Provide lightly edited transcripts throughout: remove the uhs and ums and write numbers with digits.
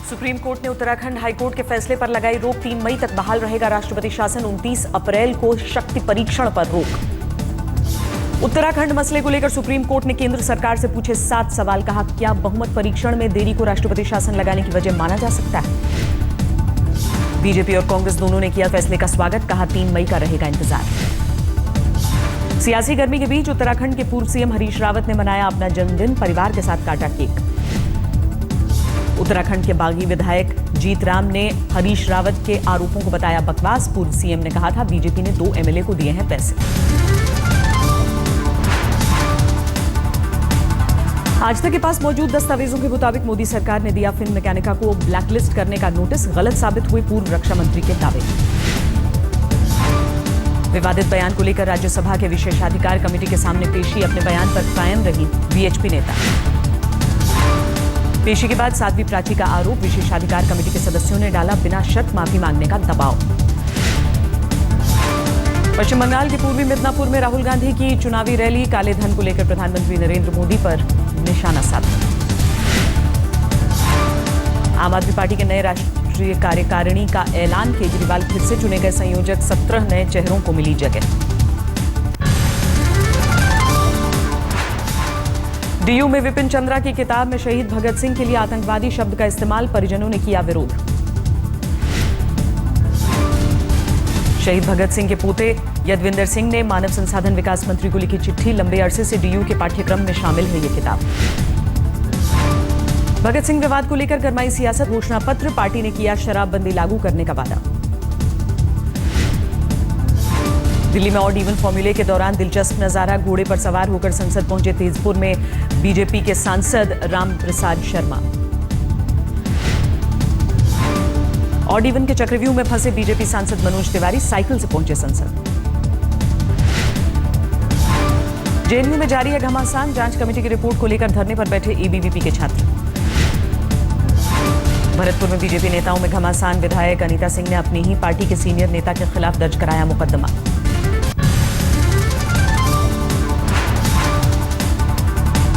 Supreme court ने Uttarakhand high court के फैसले पर लगाई रोक। 3 मई तक बहाल रहेगा राष्ट्रपति शासन। 29 अप्रैल को शक्ति परीक्षण पर रोक। उत्तराखंड मसले को लेकर सुप्रीम कोर्ट ने केंद्र सरकार से पूछे 7 सवाल। कहा, क्या बहुमत परीक्षण में देरी को राष्ट्रपति शासन लगाने की वजह माना जा सकता है? बीजेपी और कांग्रेस दोनों ने किया फैसले का स्वागत। कहा, 3 मई का रहेगा इंतजार। सियासी गर्मी के बीच उत्तराखंड के पूर्व सीएम हरीश रावत ने मनाया अपना जन्मदिन। परिवार के साथ काटा केक। उत्तराखंड के बागी विधायक जीत राम ने हरीश रावत के आरोपों को बताया बकवास। पूर्व सीएम ने कहा था, बीजेपी ने 2 एमएलए को दिए हैं पैसे। आज तक के पास मौजूद दस्तावेजों के मुताबिक मोदी सरकार ने दिया फिल्म मैकेनिका को ब्लैकलिस्ट करने का नोटिस। गलत साबित हुए पूर्व रक्षा मंत्री के दावे। विवादित बयान को लेकर राज्यसभा के विशेषाधिकार कमेटी के सामने पेशी। अपने बयान पर कायम रही बीएचपी नेता। पेशी के बाद साध्वी प्राची का आरोप। विशेषाधिकार कमेटी के सदस्यों ने डाला बिना शर्त माफी मांगने का दबाव। पश्चिम बंगाल के पूर्वी मिदनापुर में राहुल गांधी की चुनावी रैली। काले धन को लेकर प्रधानमंत्री नरेंद्र मोदी पर निशाना साधा। आम आदमी पार्टी के नए राष्ट्रीय कार्यकारिणी का ऐलान। केजरीवाल फिर से चुने गए संयोजक। 17 नए चेहरों को मिली जगह। डीयू में विपिन चंद्रा की किताब में शहीद भगत सिंह के लिए आतंकवादी शब्द का इस्तेमाल। परिजनों ने किया विरोध। शहीद भगत सिंह के पोते यदविंदर सिंह ने मानव संसाधन विकास मंत्री को लिखी चिट्ठी। लंबे अरसे से डीयू के पाठ्यक्रम में शामिल है ये किताब। भगत सिंह विवाद को लेकर गरमाई सियासत। घोषणा पत्र। पार्टी ने किया शराबबंदी लागू करने का वादा। दिल्ली में ऑड इवन फॉर्मूले के दौरान दिलचस्प नजारा। घोड़े पर सवार होकर संसद पहुंचे तेजपुर में बीजेपी के सांसद राम प्रसाद शर्मा। ऑड इवन के चक्रव्यूह में फंसे बीजेपी सांसद मनोज तिवारी साइकिल से पहुंचे संसद। जेएनयू में जारी है घमासान। जांच कमेटी की रिपोर्ट को लेकर धरने पर बैठे एबीवीपी के छात्र। भरतपुर में बीजेपी नेताओं में घमासान। विधायक अनीता सिंह ने अपनी ही पार्टी के सीनियर नेता के खिलाफ दर्ज कराया मुकदमा।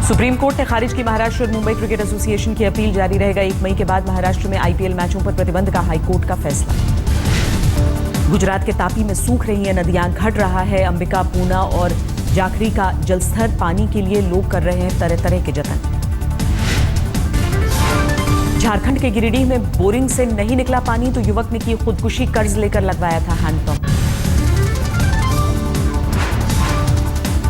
सुप्रीम कोर्ट ने खारिज की महाराष्ट्र और मुंबई क्रिकेट एसोसिएशन की अपील। जारी रहेगा 1 मई के बाद महाराष्ट्र में आईपीएल मैचों पर प्रतिबंध का हाईकोर्ट का फैसला। गुजरात के तापी में सूख रही हैं नदियां। घट रहा है अंबिका, पूना और जाखरी का जलस्तर। पानी के लिए लोग कर रहे हैं तरह तरह के जतन। झारखंड के गिरिडीह में बोरिंग से नहीं निकला पानी तो युवक ने की खुदकुशी। कर्ज लेकर लगवाया था हैंडपंप।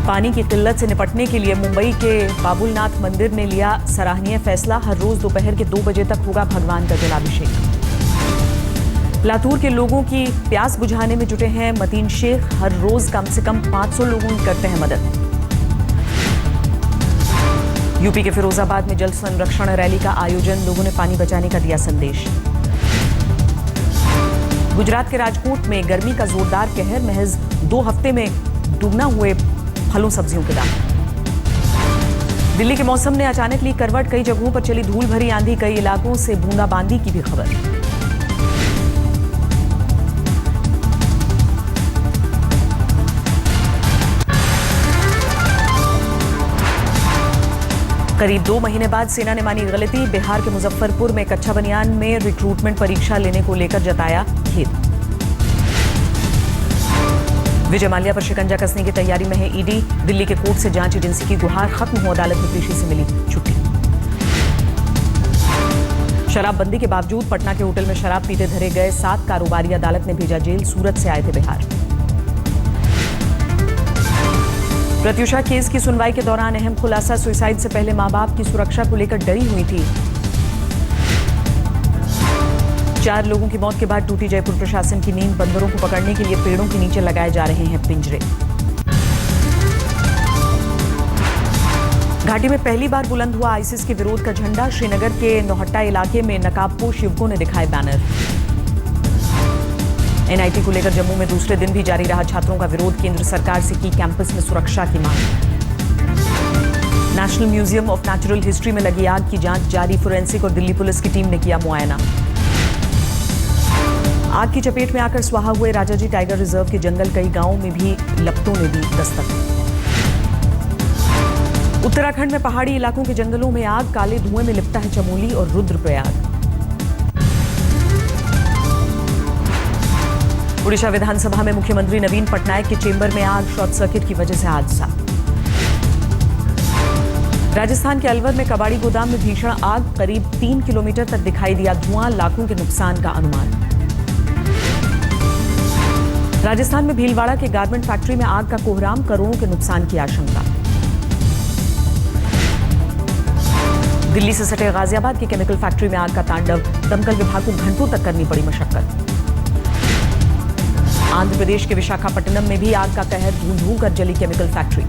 पानी की किल्लत से निपटने के लिए मुंबई के बाबुलनाथ मंदिर ने लिया सराहनीय फैसला। हर रोज दोपहर के 2 बजे तक होगा भगवान का जलाभिषेक। लातूर के लोगों की प्यास बुझाने में जुटे हैं मतीन शेख। हर रोज कम से कम 500 लोगों की करते हैं मदद। यूपी के फिरोजाबाद में जल संरक्षण रैली का आयोजन। लोगों ने पानी बचाने का दिया संदेश। गुजरात के राजकोट में गर्मी का जोरदार कहर। महज 2 हफ्ते में दुगना हुए फलों सब्जियों के दाम। दिल्ली के मौसम ने अचानक ली करवट। कई जगहों पर चली धूल भरी आंधी। कई इलाकों से बूंदाबांदी की भी खबर। करीब 2 महीने बाद सेना ने मानी गलती। बिहार के मुजफ्फरपुर में कच्चा बनियान में रिक्रूटमेंट परीक्षा लेने को लेकर जताया खेद। विजय माल्या पर शिकंजा कसने की तैयारी में है ईडी। दिल्ली के कोर्ट से जांच एजेंसी की गुहार। खत्म हो अदालत में पेशी से मिली छुट्टी। शराबबंदी के बावजूद पटना के होटल में शराब पीते धरे गए 7 कारोबारी अदालत ने भेजा जेल। सूरत से आए थे बिहार। प्रत्युषा केस की सुनवाई के दौरान अहम खुलासा। सुसाइड से पहले मां बाप की सुरक्षा को लेकर डरी हुई थी। 4 लोगों की मौत के बाद टूटी जयपुर प्रशासन की नींद। बंदरों को पकड़ने के लिए पेड़ों के नीचे लगाए जा रहे हैं पिंजरे। घाटी में पहली बार बुलंद हुआ आईसिस के विरोध का झंडा। श्रीनगर के नौहट्टा इलाके में नकाबपोश युवकों ने दिखाए बैनर। एनआईटी को लेकर जम्मू में दूसरे दिन भी जारी रहा छात्रों का विरोध। केंद्र सरकार से की कैंपस में सुरक्षा की मांग। National Museum of Natural history में लगी आग की जांच जारी। फोरेंसिक और दिल्ली पुलिस की टीम ने किया मुआयना। आग की चपेट में आकर स्वाहा हुए राजाजी टाइगर रिजर्व के जंगल। कई गांवों में भी लपटों ने दी दस्तक। उत्तराखंड में पहाड़ी इलाकों के जंगलों में आग। काले धुएं में लिपटा है चमोली और रुद्रप्रयाग। उड़ीसा विधानसभा में मुख्यमंत्री नवीन पटनायक के चेंबर में आग, शॉर्ट सर्किट की वजह से हादसा। राजस्थान के अलवर में कबाड़ी गोदाम में भीषण आग, करीब 3 किलोमीटर तक दिखाई दिया धुआं, लाखों के नुकसान का अनुमान। राजस्थान में भीलवाड़ा के गारमेंट फैक्ट्री में आग का कोहराम, करोड़ों के नुकसान की आशंका। दिल्ली से सटे गाजियाबाद की केमिकल फैक्ट्री में आग का तांडव, दमकल विभाग को घंटों तक करनी पड़ी मशक्कत। आंध्र प्रदेश के विशाखापट्टनम में भी आग का कहर, धूं-धूं कर जली केमिकल फैक्ट्री।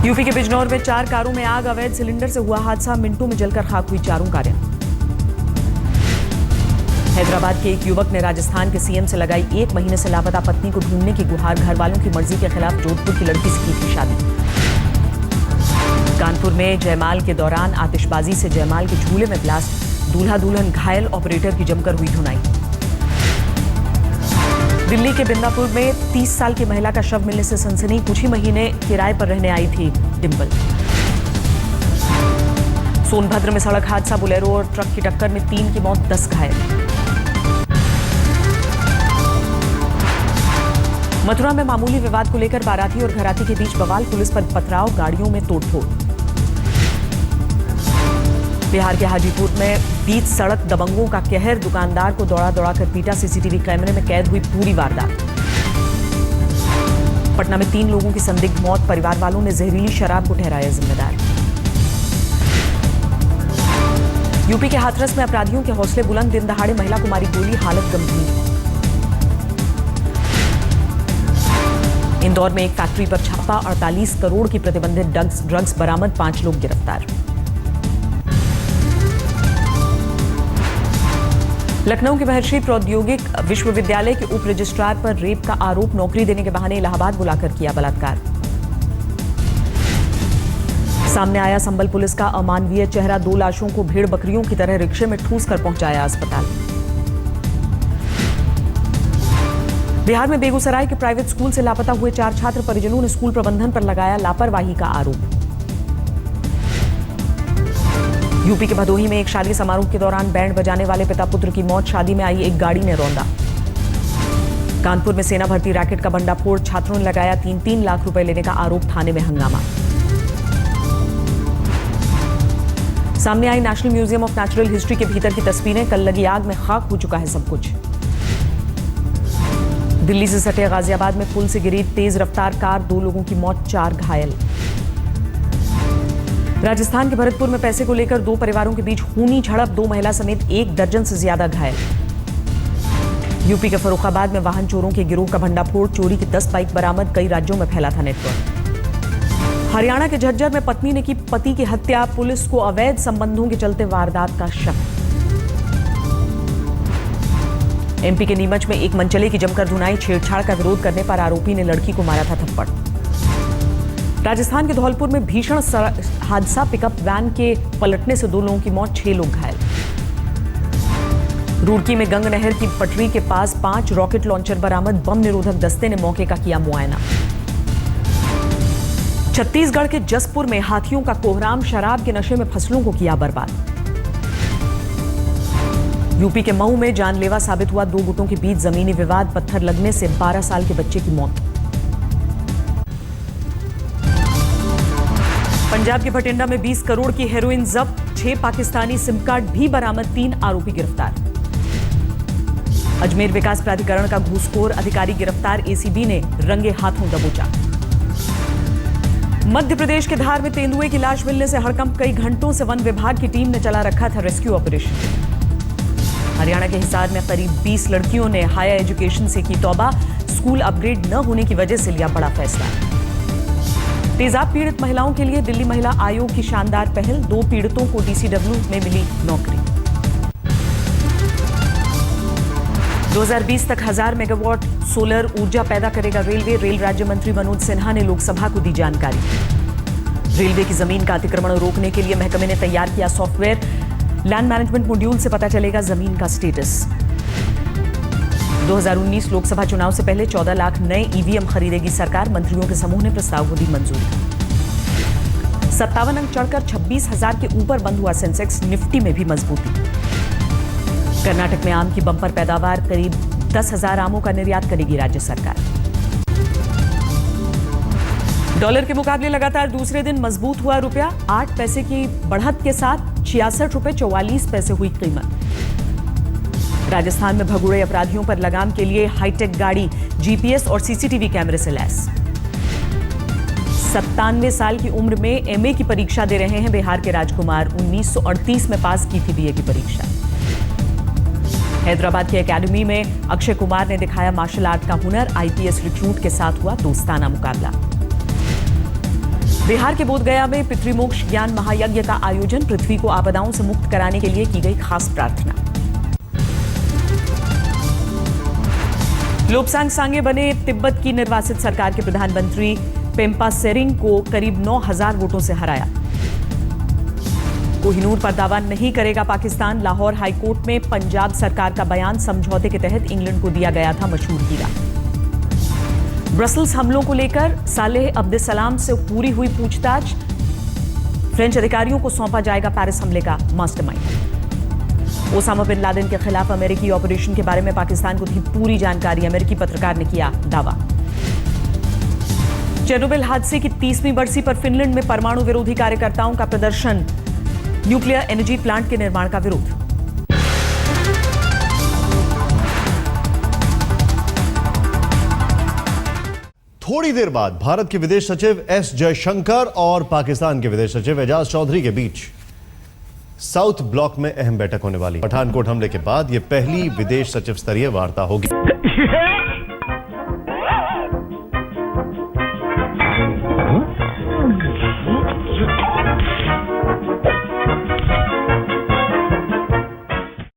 यूपी के बिजनौर में 4 कारों में आग, अवैध सिलेंडर से हुआ हादसा, मिनटों में जलकर खाक हुई चारों कारें। हैदराबाद के एक युवक ने राजस्थान के सीएम से लगाई 1 महीने से लापता पत्नी को ढूंढने की गुहार, घर वालों की मर्जी के खिलाफ जोधपुर की लड़की से की थी शादी। कानपुर में जयमाल के दौरान आतिशबाजी से जयमाल के झूले में ब्लास्ट, दूल्हा दुल्हन घायल, ऑपरेटर की जमकर हुई धुनाई। दिल्ली के बिंदापुर में 30 साल की महिला का शव मिलने से सनसनी, कुछ ही महीने किराए पर रहने आई थी डिंपल। सोनभद्र में सड़क हादसा, बोलेरो और ट्रक की टक्कर में 3 की मौत, 10 घायल। मथुरा में मामूली विवाद को लेकर बाराती और घराती के बीच बवाल, पुलिस पर पथराव, गाड़ियों में तोड़फोड़। बिहार के हाजीपुर में बीच सड़क दबंगों का कहर, दुकानदार को दौड़ा दौड़ा कर पीटा, सीसीटीवी कैमरे में कैद हुई पूरी वारदात। पटना में 3 लोगों की संदिग्ध मौत, परिवार वालों ने जहरीली शराब को ठहराया जिम्मेदार। यूपी के हाथरस में अपराधियों के हौसले बुलंद, दिन दहाड़े महिला को मारी गोली, हालत गंभीर। इंदौर में एक फैक्ट्री पर छापा, 48 करोड़ की प्रतिबंधित ड्रग्स बरामद, 5 लोग गिरफ्तार। लखनऊ के महर्षि प्रौद्योगिक विश्वविद्यालय के उप रजिस्ट्रार पर रेप का आरोप, नौकरी देने के बहाने इलाहाबाद बुलाकर किया बलात्कार। सामने आया संबल पुलिस का अमानवीय चेहरा, 2 लाशों को भेड़ बकरियों की तरह रिक्शे में ठूस कर पहुंचाया अस्पताल। बिहार में बेगूसराय के प्राइवेट स्कूल से लापता हुए 4 छात्र, परिजनों ने स्कूल प्रबंधन पर लगाया लापरवाही का आरोप। यूपी के भदोही में एक शादी समारोह के दौरान बैंड बजाने वाले पिता पुत्र की मौत, शादी में आई एक गाड़ी ने रौंदा। कानपुर में सेना भर्ती रैकेट का भंडाफोड़, छात्रों ने लगाया 3-3 लाख रुपए लेने का आरोप, थाने में हंगामा। सामने आई National Museum of Natural History के भीतर की तस्वीरें, कल लगी आग में खाक हो चुका है सब कुछ। दिल्ली से सटे गाजियाबाद में पुल से गिरी तेज रफ्तार कार, 2 लोगों की मौत, 4 घायल। राजस्थान के भरतपुर में पैसे को लेकर 2 परिवारों के बीच खूनी झड़प, 2 महिला समेत 1 दर्जन से ज्यादा घायल। यूपी के फर्रुखाबाद में वाहन चोरों के गिरोह का भंडाफोड़, चोरी की 10 बाइक बरामद, कई राज्यों में फैला था नेटवर्क। हरियाणा के झज्जर में पत्नी ने की पति की हत्या, पुलिस को अवैध संबंधों के चलते वारदात का शक। एमपी के नीमच में एक मनचले की जमकर धुनाई, छेड़छाड़ का विरोध करने पर आरोपी ने लड़की को मारा था थप्पड़। राजस्थान के धौलपुर में भीषण हादसा, पिकअप वैन के पलटने से 2 लोगों की मौत, 6 लोग घायल। रुड़की में गंग नहर की पटरी के पास 5 रॉकेट लॉन्चर बरामद, बम निरोधक दस्ते ने मौके का किया मुआयना। छत्तीसगढ़ के जसपुर में हाथियों का कोहराम, शराब के नशे में फसलों को किया बर्बाद। यूपी के मऊ में जानलेवा साबित हुआ 2 गुटों के बीच जमीनी विवाद, पत्थर लगने से 12 साल के बच्चे की मौत। पंजाब के भटिंडा में 20 करोड़ की हेरोइन जब्त, 6 पाकिस्तानी सिम कार्ड भी बरामद, 3 आरोपी गिरफ्तार। अजमेर विकास प्राधिकरण का घूसखोर अधिकारी गिरफ्तार, एसीबी ने रंगे हाथों दबोचा। मध्य प्रदेश के धार में तेंदुए की लाश मिलने से हड़कंप, कई घंटों से वन विभाग की टीम ने चला रखा था रेस्क्यू ऑपरेशन। हरियाणा के हिसार में करीब 20 लड़कियों ने हायर एजुकेशन से की तौबा, स्कूल अपग्रेड न होने की वजह से लिया बड़ा फैसला। तेजाब पीड़ित महिलाओं के लिए दिल्ली महिला आयोग की शानदार पहल, 2 पीड़ितों को डीसीडब्ल्यू में मिली नौकरी। 2020 तक 1000 मेगावाट सोलर ऊर्जा पैदा करेगा रेलवे, रेल राज्य मंत्री मनोज सिन्हा ने लोकसभा को दी जानकारी। रेलवे की जमीन का अतिक्रमण रोकने के लिए महकमे ने तैयार किया सॉफ्टवेयर, लैंड मैनेजमेंट मॉड्यूल से पता चलेगा जमीन का स्टेटस। 2019 लोकसभा चुनाव से पहले 14 लाख नए ईवीएम खरीदेगी सरकार, मंत्रियों के समूह ने प्रस्ताव को दी मंजूरी। 57 अंक चढ़कर 26,000 के ऊपर बंद हुआ सेंसेक्स। निफ्टी में भी मजबूती। कर्नाटक में आम की बंपर पैदावार, करीब 10,000 आमों का निर्यात करेगी राज्य सरकार। डॉलर के मुकाबले लगातार दूसरे दिन मजबूत हुआ रुपया। 8 पैसे की बढ़त के साथ 66 रुपए 44 पैसे हुई कीमत। राजस्थान में भगोड़े अपराधियों पर लगाम के लिए हाईटेक गाड़ी, जीपीएस और सीसीटीवी कैमरे से लैस। 97 साल की उम्र में एमए की परीक्षा दे रहे हैं बिहार के राजकुमार। 1938 में पास की थी बीए की परीक्षा। हैदराबाद की एकेडमी में अक्षय कुमार ने दिखाया मार्शल आर्ट का हुनर। आईपीएस रिक्रूट के साथ हुआ दोस्ताना मुकाबला। बिहार के बोधगया में पितृमोक्ष ज्ञान महायज्ञ का आयोजन। पृथ्वी को आपदाओं से मुक्त कराने के लिए की गई खास प्रार्थना। लोब्सांग सांगे बने तिब्बत की निर्वासित सरकार के प्रधानमंत्री। पेम्पा सेरिंग को करीब 9,000 वोटों से हराया। कोहिनूर पर दावा नहीं करेगा पाकिस्तान। लाहौर हाईकोर्ट में पंजाब सरकार का बयान। समझौते के तहत इंग्लैंड को दिया गया था मशहूर हीरा। ब्रसल्स हमलों को लेकर सालेह अब्दुलसलाम से पूरी हुई पूछताछ। फ्रेंच अधिकारियों को सौंपा जाएगा पेरिस हमले का मास्टरमाइंड। ओसामा बिन लादेन के खिलाफ अमेरिकी ऑपरेशन के बारे में पाकिस्तान को थी पूरी जानकारी। अमेरिकी पत्रकार ने किया दावा। चेरनोबिल हादसे की 30वीं बरसी पर फिनलैंड में परमाणु विरोधी कार्यकर्ताओं का प्रदर्शन। न्यूक्लियर एनर्जी प्लांट के निर्माण का विरोध। थोड़ी देर बाद भारत के विदेश सचिव एस जयशंकर और पाकिस्तान के विदेश सचिव एजाज चौधरी के बीच साउथ ब्लॉक में अहम बैठक होने वाली। पठानकोट हमले के बाद यह पहली विदेश सचिव स्तरीय वार्ता होगी।